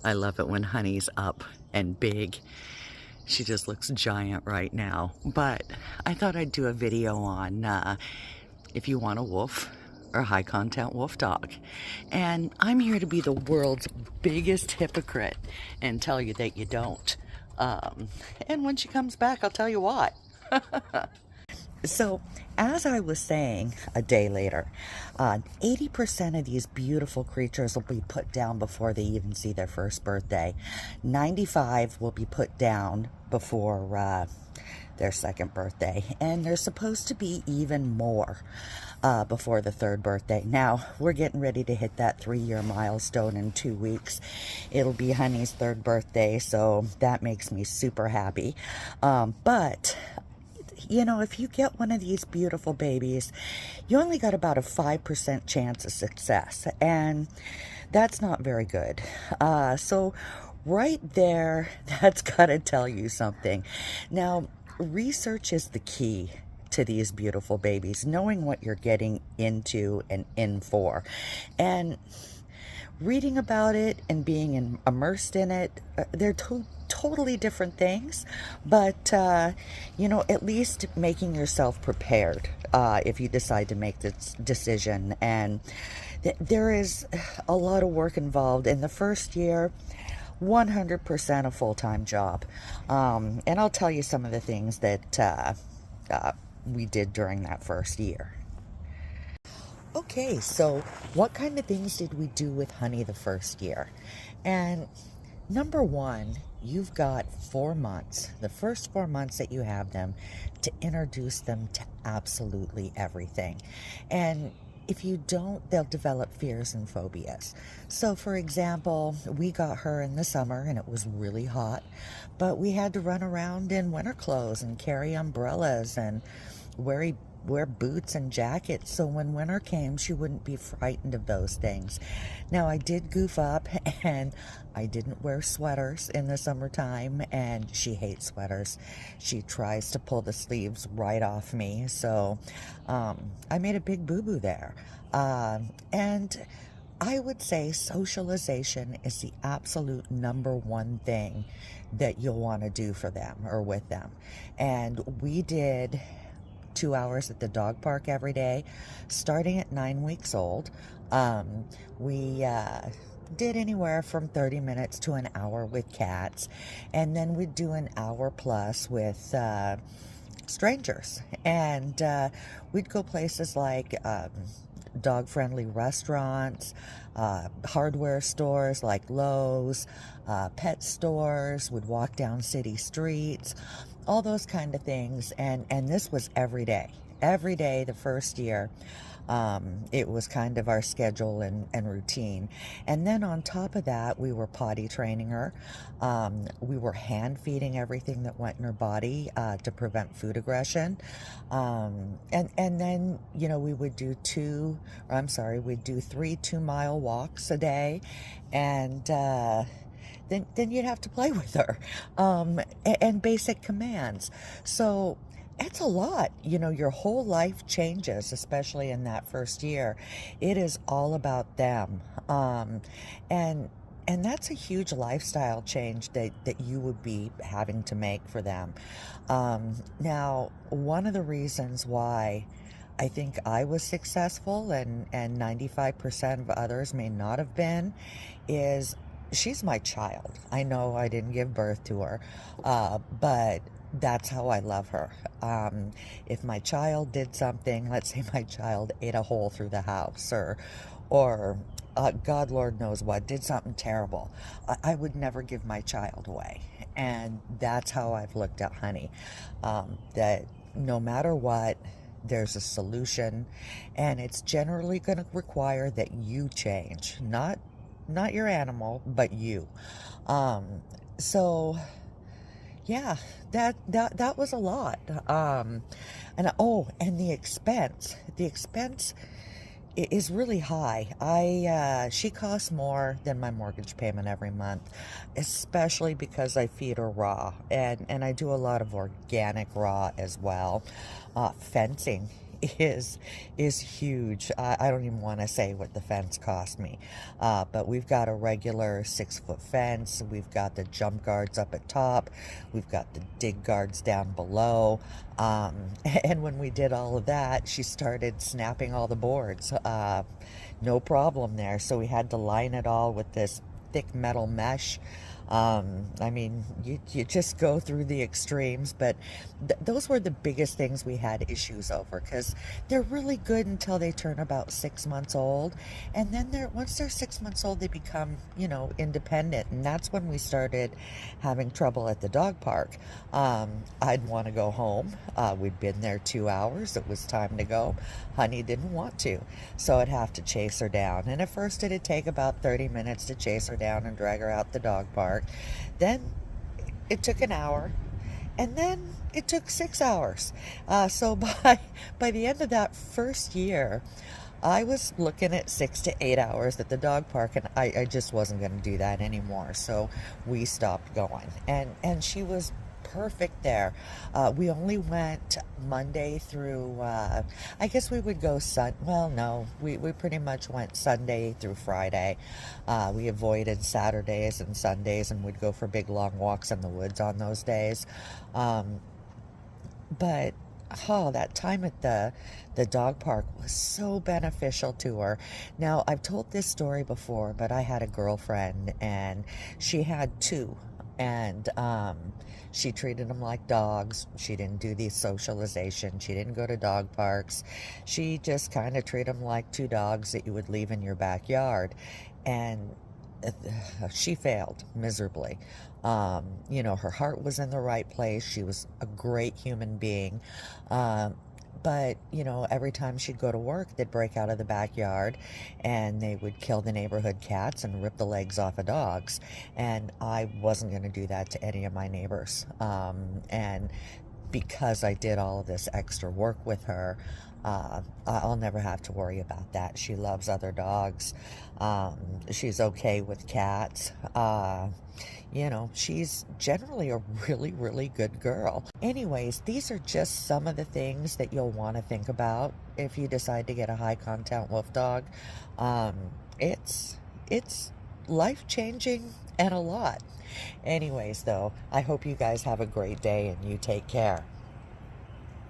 I love it when Honey's up and big. She just looks giant right now. But I thought I'd do a video on if you want a wolf or high content wolf dog. And I'm here to be the world's biggest hypocrite and tell you that you don't. And when she comes back, I'll tell you what. So, as I was saying a day later, 80% of these beautiful creatures will be put down before they even see their first birthday. 95 will be put down before their second birthday. And there's supposed to be even more before the third birthday. Now, we're getting ready to hit that 3-year milestone in 2 weeks. It'll be Honey's third birthday, so that makes me super happy. But you know, if you get one of these beautiful babies, you only got about a 5% chance of success, and that's not very good. So right there, that's got to tell you something. Now, research is the key to these beautiful babies, knowing what you're getting into and in for. And reading about it and being immersed in it, they're totally different things, but you know, at least making yourself prepared if you decide to make this decision. And there is a lot of work involved in the first year. 100% a full-time job, and I'll tell you some of the things that we did during that first year. Okay, so what kind of things did we do with Honey the first year? And number one, you've got 4 months, the first 4 months that you have them, to introduce them to absolutely everything. And if you don't, they'll develop fears and phobias. So for example, we got her in the summer and it was really hot, but we had to run around in winter clothes and carry umbrellas and wear boots and jackets, so when winter came, she wouldn't be frightened of those things. Now, I did goof up, and I didn't wear sweaters in the summertime, and she hates sweaters. She tries to pull the sleeves right off me, so I made a big boo-boo there. And I would say socialization is the absolute number one thing that you'll want to do for them or with them. And we did 2 hours at the dog park every day, starting at 9 weeks old. We did anywhere from 30 minutes to an hour with cats, and then we'd do an hour plus with strangers. And we'd go places like dog-friendly restaurants, hardware stores like Lowe's, pet stores, would walk down city streets, all those kind of things. And this was every day the first year. It was kind of our schedule and routine. And then on top of that, we were potty training her. We were hand feeding everything that went in her body to prevent food aggression. And then, you know, we would do 3 2-mile walks a day. And then you'd have to play with her, and basic commands. So it's a lot. You know, your whole life changes, especially in that first year. It is all about them. And that's a huge lifestyle change that you would be having to make for them. Now, one of the reasons why I think I was successful and 95% of others may not have been is she's my child. I know I didn't give birth to her, but that's how I love her. If my child did something, let's say my child ate a hole through the house, or God Lord knows what, did something terrible, I would never give my child away. And that's how I've looked at Honey, that no matter what, there's a solution, and it's generally going to require that you change, not your animal, but you. So yeah, that was a lot. And the expense is really high. She costs more than my mortgage payment every month, especially because I feed her raw, and I do a lot of organic raw as well. Fencing is huge. I don't even want to say what the fence cost me, but we've got a regular 6-foot fence. We've got the jump guards up at top. We've got the dig guards down below. And when we did all of that, she started snapping all the boards. No problem there. So we had to line it all with this thick metal mesh. I mean, you just go through the extremes, but those were the biggest things we had issues over, because they're really good until they turn about 6 months old, and then once they're 6 months old, they become, independent, and that's when we started having trouble at the dog park. I'd want to go home. We'd been there 2 hours. It was time to go. Honey didn't want to, so I'd have to chase her down, and at first it'd take about 30 minutes to chase her down and drag her out the dog park. Then it took an hour, and then it took 6 hours. So by the end of that first year, I was looking at 6 to 8 hours at the dog park, and I just wasn't going to do that anymore. So we stopped going, and she was perfect there. We only went Monday through, I guess we would go we pretty much went Sunday through Friday. We avoided Saturdays and Sundays, and would go for big long walks in the woods on those days. But that time at the dog park was so beneficial to her. Now, I've told this story before, but I had a girlfriend, and she had two, and she treated them like dogs. She didn't do the socialization. She didn't go to dog parks. She just kind of treated them like two dogs that you would leave in your backyard, and she failed miserably. Her heart was in the right place. She was a great human being. But, every time she'd go to work, they'd break out of the backyard, and they would kill the neighborhood cats and rip the legs off of dogs. And I wasn't going to do that to any of my neighbors. And because I did all of this extra work with her, I'll never have to worry about that. She loves other dogs. She's okay with cats. She's generally a really, really good girl. Anyways, these are just some of the things that you'll want to think about if you decide to get a high content wolf dog. It's life-changing and a lot. Anyways, though, I hope you guys have a great day and you take care.